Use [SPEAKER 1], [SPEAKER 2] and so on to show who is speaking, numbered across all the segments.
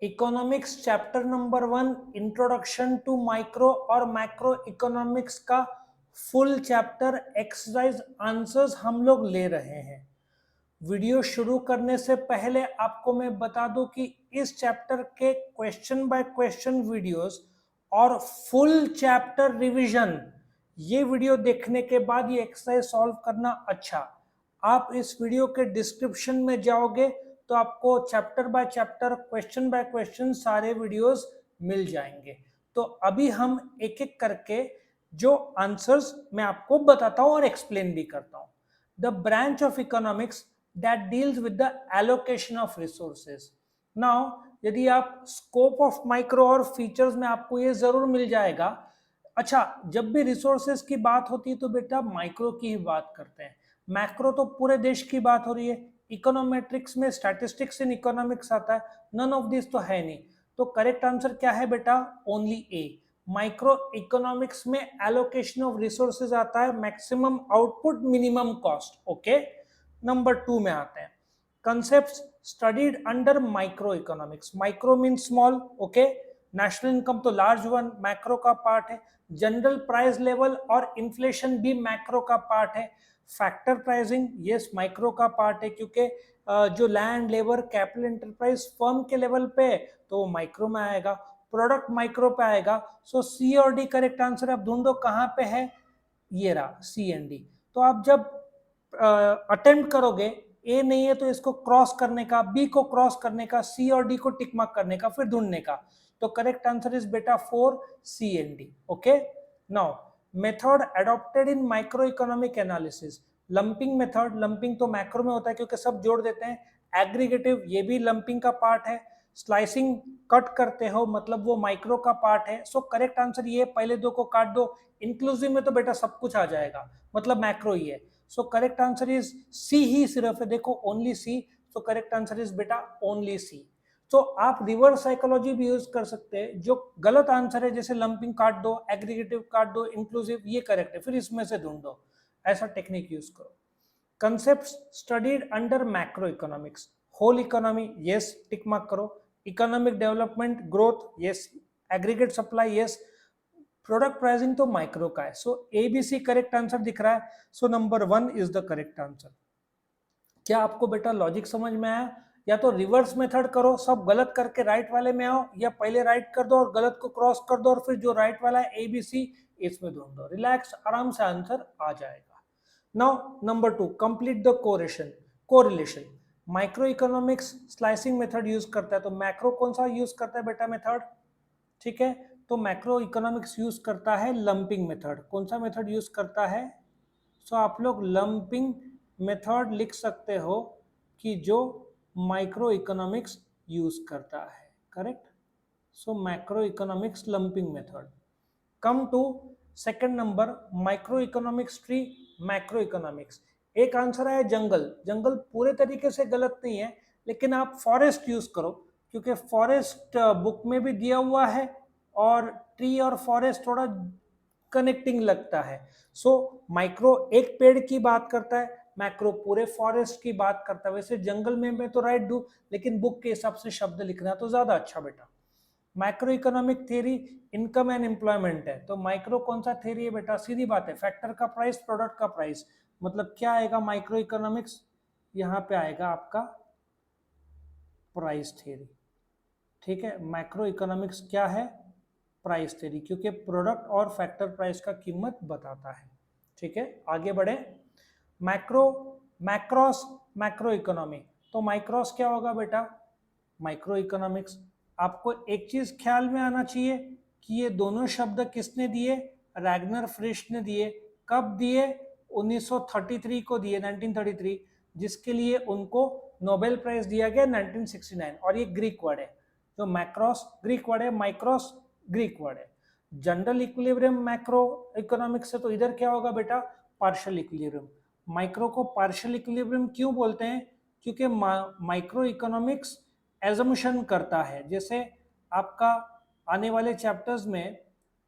[SPEAKER 1] Economics chapter number 1 introduction to micro और macro economics का full chapter exercise answers हम लोग ले रहे हैं। वीडियो शुरू करने से पहले आपको मैं बता दूं कि इस चैप्टर के क्वेश्चन बाय क्वेश्चन वीडियोस और फुल चैप्टर रिवीजन, ये वीडियो देखने के बाद ये एक्सरसाइज सॉल्व करना अच्छा। आप इस वीडियो के डिस्क्रिप्शन में जाओगे तो आपको chapter by chapter question by question सारे वीडियोस मिल जाएंगे। तो अभी हम एक एक करके जो आंसर्स मैं आपको बताता हूं और एक्सप्लेन भी करता हूं। The branch of economics that deals with the allocation of resources. Now, यदि आप स्कोप ऑफ माइक्रो और फीचर्स में आपको ये जरूर मिल जाएगा। अच्छा, जब भी रिसोर्सेज की बात होती है तो बेटा माइक्रो की ही बात करते हैं। मैक्रो तो पूरे देश की बात हो रही है। इकोनोमेट्रिक्स में स्टैटिस्टिक्स इन इकोनॉमिक्स आता है, नन ऑफ दिस तो है नहीं। तो करेक्ट आंसर क्या है बेटा? ओनली ए। माइक्रो इकोनॉमिक्स में एलोकेशन ऑफ रिसोर्सेज आता है, maximum output minimum cost. Okay, number 2 में आते हैं concepts studied under micro economics. Micro mean small, okay. National income तो लार्ज वन मैक्रो का पार्ट है। जनरल प्राइस लेवल और इन्फ्लेशन भी मैक्रो का पार्ट है। फैक्टर प्राइसिंग यस माइक्रो का पार्ट है, क्योंकि जो land labour capital enterprise firm के लेवल पे तो वो माइक्रो में आएगा, प्रोडक्ट माइक्रो पे आएगा। सो सी और डी करेक्ट आंसर। आप ढूंढो कहाँ पे है, ये रहा सी एंड डी। तो आप जब अटेम्प्ट करोगे, ए नहीं है तो इसको क्रॉस करने का, बी को क्रॉस करने का, सी और डी को टिक मार्क करने का, फिर ढूंढने का। तो करेक्ट आंसर इज बेटा 4 C and D. Okay, now method adopted in microeconomic analysis. Lumping method, lumping तो मैक्रो में होता है क्योंकि सब जोड़ देते हैं। एग्रीगेटिव ये भी लंपिंग का पार्ट है। स्लाइसिंग कट करते हो मतलब वो माइक्रो का पार्ट है। सो करेक्ट आंसर ये, पहले दो को काट दो। इंक्लूसिव में तो बेटा सब कुछ आ जाएगा, मतलब मैक्रो ही है। So correct answer is C ही सिर्फ है, देखो only C. So correct answer is बेटा ओनली सी। तो आप रिवर्स साइकोलॉजी भी यूज कर सकते हैं। जो गलत आंसर है जैसे लंपिंग काट दो, एग्रीगेटिव काट दो, इंक्लूसिव ये करेक्ट है, फिर इसमें से ढूंढो। ऐसा टेक्निक यूज करो। Concept studied under macroeconomics. Whole economy yes tick mark करो। Economic development growth yes. Aggregate supply yes. Product pricing तो माइक्रो का है। सो एबीसी करेक्ट आंसर दिख रहा है। So number 1 is the correct answer. क्या आपको बेटा लॉजिक समझ में आया? या तो रिवर्स मेथड करो, सब गलत करके राइट वाले में आओ, या पहले राइट कर दो और गलत को क्रॉस कर दो और फिर जो राइट वाला है एबीसी इसमें ढूंढ दो। रिलैक्स, आराम से आंसर आ जाएगा। Now number 2, complete the correlation. Micro economics slicing method use करता है, तो मैक्रो कौन सा यूज करता है बेटा मेथड? ठीक है, तो मैक्रो इकोनॉमिक्स यूज करता है लंपिंग मेथड। कौन सा मेथड यूज करता है? सो आप लोग लंपिंग मेथड लिख सकते हो कि जो माइक्रो इकोनॉमिक्स यूज करता है। Correct. So macro economics lumping method. Come to second number, micro economics tree, macro economics. एक आंसर है जंगल। जंगल पूरे तरीके से गलत नहीं है, लेकिन आप फॉरेस्ट यूज करो, क्योंकि फॉरेस्ट बुक में भी दिया हुआ है और ट्री और फॉरेस्ट थोड़ा कनेक्टिंग लगता है। सो माइक्रो एक पेड़ की बात करता है, मैक्रो पूरे फॉरेस्ट की बात करता है। वैसे जंगल में मैं तो राइट दूं, लेकिन बुक के हिसाब से शब्द लिखना तो ज्यादा अच्छा बेटा। Micro economic theory income and employment है, तो माइक्रो कौन सा थ्योरी है बेटा? सीधी बात है, फैक्टर का प्राइस, प्रोडक्ट का प्राइस। मतलब क्या आएगा माइक्रो इकोनॉमिक्स? यहाँ पे आएगा आपका प्राइस थ्योरी। ठीक है, माइक्रो इकोनॉमिक्स क्या है? प्राइस थ्योरी, क्योंकि प्रोडक्ट और फैक्टर प्राइस का कीमत बताता है। ठीक है, आगे बढ़े। Macro, macros, macro economy. तो माइक्रॉस क्या होगा बेटा? Microeconomics. आपको एक चीज ख्याल में आना चाहिए कि ये दोनों शब्द किसने दिए? रैगनर फ्रिश ने दिए। कब दिए? 1933 को दिए, 1933, जिसके लिए उनको नोबेल प्राइज दिया गया 1969। और ये ग्रीक वर्ड है, जो मैक्रॉस ग्रीक वर्ड है, माइक्रॉस ग्रीक वर्ड है। जनरल इक्विलिब्रियम मैक्रो इकोनॉमिक्स से, तो इधर क्या होगा बेटा? Partial equilibrium. माइक्रो को पार्शियल इक्विलिब्रियम क्यों बोलते हैं? क्योंकि माइक्रो इकोनॉमिक्स एजम्पशन करता है। जैसे आपका आने वाले चैप्टर्स में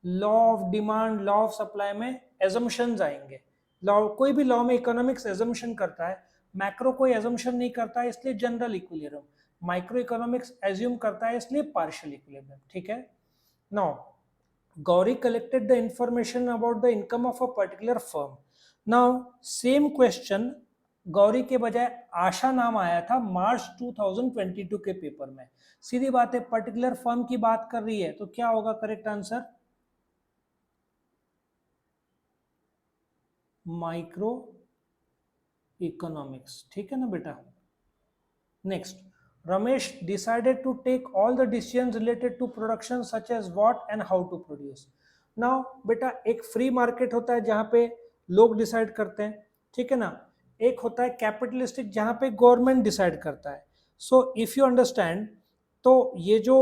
[SPEAKER 1] law of demand, law of supply में एजम्पशंस आएंगे। लॉ, कोई भी लॉ में इकोनॉमिक्स एजम्पशन करता है, मैक्रो कोई एजम्पशन नहीं करता है, इसलिए general equilibrium. Micro economics assume करता है इसलिए पार्शियल इक्विलिब्रियम, ठीक है। Now Gauri collected the information about the income of a particular firm. Now, same question Gauri के बजाय आशा नाम आया था मार्च 2022 के पेपर में। सीधी बात है, पर्टिकुलर फर्म की बात कर रही है तो क्या होगा करेक्ट आंसर? माइक्रो इकोनॉमिक्स, ठीक है ना बेटा। Next, Ramesh decided to take all the decisions related to production such as what and how to produce. Now बेटा एक फ्री मार्केट होता है जहाँ पे लोग डिसाइड करते हैं, ठीक है ना। एक होता है कैपिटलिस्टिक जहाँ पे गवर्नमेंट डिसाइड करता है। सो इफ यू अंडरस्टैंड, तो ये जो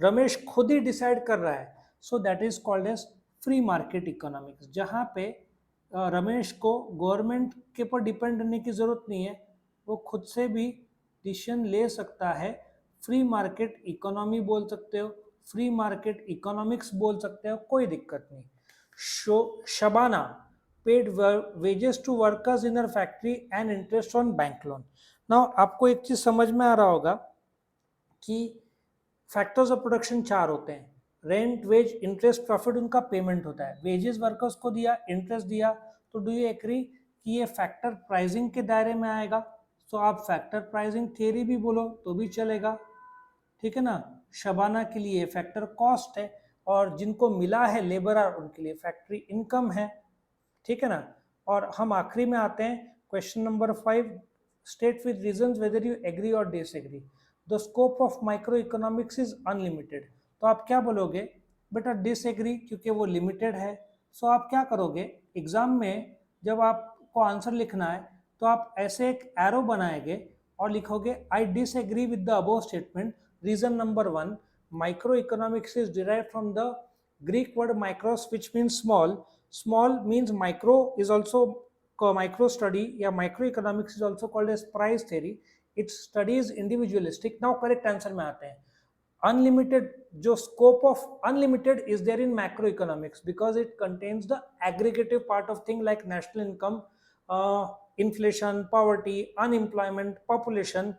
[SPEAKER 1] रमेश खुद ही डिसाइड कर रहा है, so that is called as free market economics, जहाँ पे रमेश को गवर्नमेंट के ऊपर डिपेंड रहने की जरूरत नहीं है, वो खुद से भी डिसीजन ले सकता है। फ्री मार्केट इकोनॉमी बोल सकते हो, फ्री मार्केट इकोनॉमिक्स बोल सकते हो, कोई दिक्कत नहीं। Shabana paid wages to workers in her factory and interest on bank loan. Now आपको एक चीज समझ में आ रहा होगा कि फैक्टर्स ऑफ प्रोडक्शन 4 होते हैं, रेंट, वेज, इंटरेस्ट, प्रॉफिट, उनका पेमेंट होता है। वेजेस वर्कर्स को दिया, इंटरेस्ट दिया, तो डू यू एग्री कि ये फैक्टर प्राइसिंग के दायरे में आएगा? तो आप फैक्टर प्राइसिंग थियरी भी बोलो तो भी चलेगा, ठीक है ना। शबाना के लिए फैक्टर कॉस्ट है, और जिनको मिला है लेबरर उनके लिए फैक्ट्री इनकम है, ठीक है ना। और हम आखिरी में आते हैं question number 5, state with reasons whether you agree or disagree. The scope of micro economics is unlimited. तो आप क्या बोलोगे बेटा? डिसएग्री, क्योंकि वो लिमिटेड है। सो आप क्या करोगे एग्जाम में, जब आपको आंसर लिखना है तो आप ऐसे एक एरो बनाएंगे और लिखोगे I disagree with the above statement. Reason number 1, micro economics is derived from the Greek word micros which means small. Small means micro is also micro study, या microeconomics is also called as price theory. It studies individualistic. Now correct answer में आते हैं। Unlimited, जो scope of unlimited is there in macroeconomics because it contains the aggregative part of thing like national income, inflation, poverty, unemployment, population.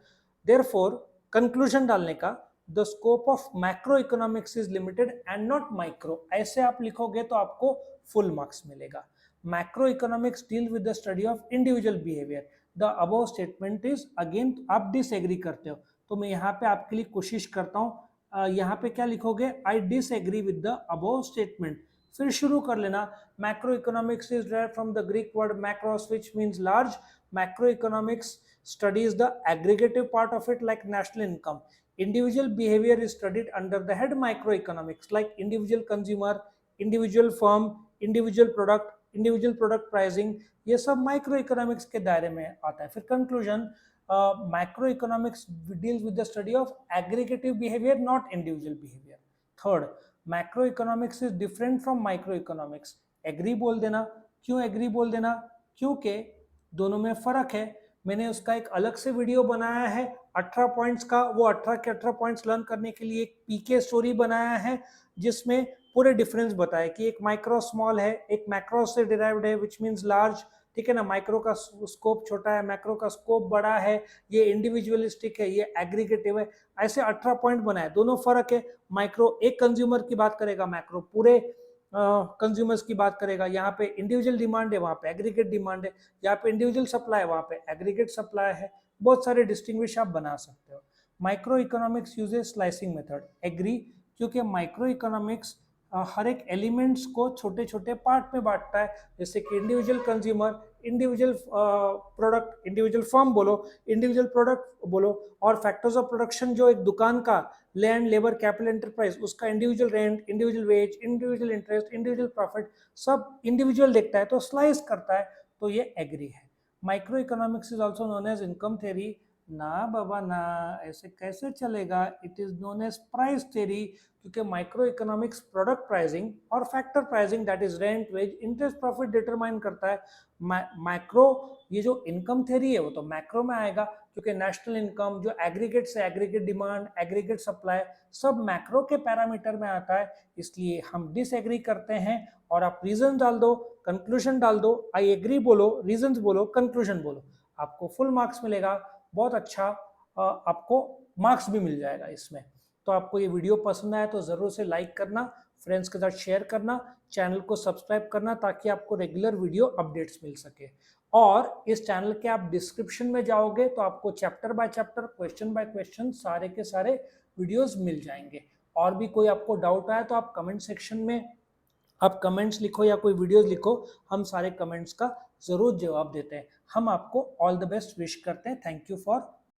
[SPEAKER 1] Therefore conclusion डालने का, the scope of macroeconomics is limited and not micro, ऐसे आप लिखोगे तो आपको full marks मिलेगा। Macroeconomics deal with the study of individual behaviour. The above statement is again, आप disagree करते हो तो मैं यहाँ पे आपके लिए कोशिश करता हूँ, यहाँ पे क्या लिखोगे? I disagree with the above statement. फिर शुरू कर लेना। Macro economics is derived from the Greek word macros which means large. Macro economics studies the aggregative part of it like national income. Individual behavior is studied under the head microeconomics like individual consumer, individual firm, individual product pricing, ये सब micro economics के दायरे में आता है। फिर conclusion, micro economics deals with the study of aggregative behaviour not individual behaviour. Third, macro economics is different from micro economics. Agree बोल देना। क्यों एग्री बोल देना? क्योंकि दोनों में फर्क है। मैंने उसका एक अलग से वीडियो बनाया है 18 पॉइंट्स का, वो 18 के 18 पॉइंट्स लर्न करने के लिए एक पीके स्टोरी बनाया है जिसमें पूरे डिफरेंस बताए कि एक माइक्रो स्मॉल है, एक मैक्रो से डिराइव्ड है विच मीन्स लार्ज, ठीक है ना। माइक्रो का स्कोप छोटा है, मैक्रो का स्कोप बड़ा है, ये इंडिविजुअलिस्टिक है, ये एग्रीगेटिव है। ऐसे 18 पॉइंट बनाए, दोनों फर्क है। माइक्रो एक कंज्यूमर की बात करेगा, मैक्रो पूरे कंज्यूमर्स की बात करेगा। यहाँ पे इंडिविजुअल डिमांड है, वहाँ पे एग्रीगेट डिमांड है। यहाँ पे इंडिविजुअल सप्लाई है, वहाँ पे एग्रीगेट सप्लाई है। बहुत सारे डिस्टिंग्विश आप बना सकते हो। Micro economics uses slicing method. Agree, क्योंकि माइक्रो इकोनॉमिक्स हर एक एलिमेंट्स को छोटे छोटे पार्ट में बांटता है, जैसे कि individual consumer, individual product, individual firm बोलो, इंडिविजुअल प्रोडक्ट बोलो, और फैक्टर्स ऑफ प्रोडक्शन जो एक दुकान का लैंड, लेबर, कैपिटल, एंटरप्राइज, उसका individual rent, individual wage, individual interest, individual profit, सब इंडिविजुअल देखता है तो स्लाइस करता है, तो ये एग्री है। Micro economics is also known as income theory. ना बाबा ना, ऐसे कैसे चलेगा? It is known as price theory, क्योंकि माइक्रो इकोनॉमिक्स प्रोडक्ट प्राइसिंग और factor pricing that is rent, wage, interest, profit determine करता है। मैक्रो, ये जो इनकम थ्योरी है वो तो मैक्रो में आएगा, क्योंकि नेशनल इनकम जो एग्रीगेट से एग्रीगेट डिमांड, एग्रीगेट सप्लाई, सब मैक्रो के पैरामीटर में आता है। इसलिए हम डिसएग्री करते हैं, और आप रीजन डाल दो, कंक्लूजन डाल दो, आई एग्री बोलो, रीजंस बोलो, कंक्लूजन बोलो, आपको फुल मार्क्स मिलेगा। बहुत अच्छा आपको मार्क्स भी मिल जाएगा इसमें। तो आपको ये वीडियो पसंद आया तो ज़रूर से लाइक करना, फ्रेंड्स के साथ शेयर करना, चैनल को सब्सक्राइब करना ताकि आपको रेगुलर वीडियो अपडेट्स मिल सके। और इस चैनल के आप डिस्क्रिप्शन में जाओगे तो आपको chapter by chapter, question by question सारे के सारे वीडियोस मिल जाएंगे। और भी कोई आपको डाउट आए तो आप कमेंट सेक्शन में आप कमेंट्स लिखो या कोई वीडियोस लिखो, हम सारे कमेंट्स का ज़रूर जवाब देते हैं। हम आपको ऑल द बेस्ट विश करते हैं। Thank you for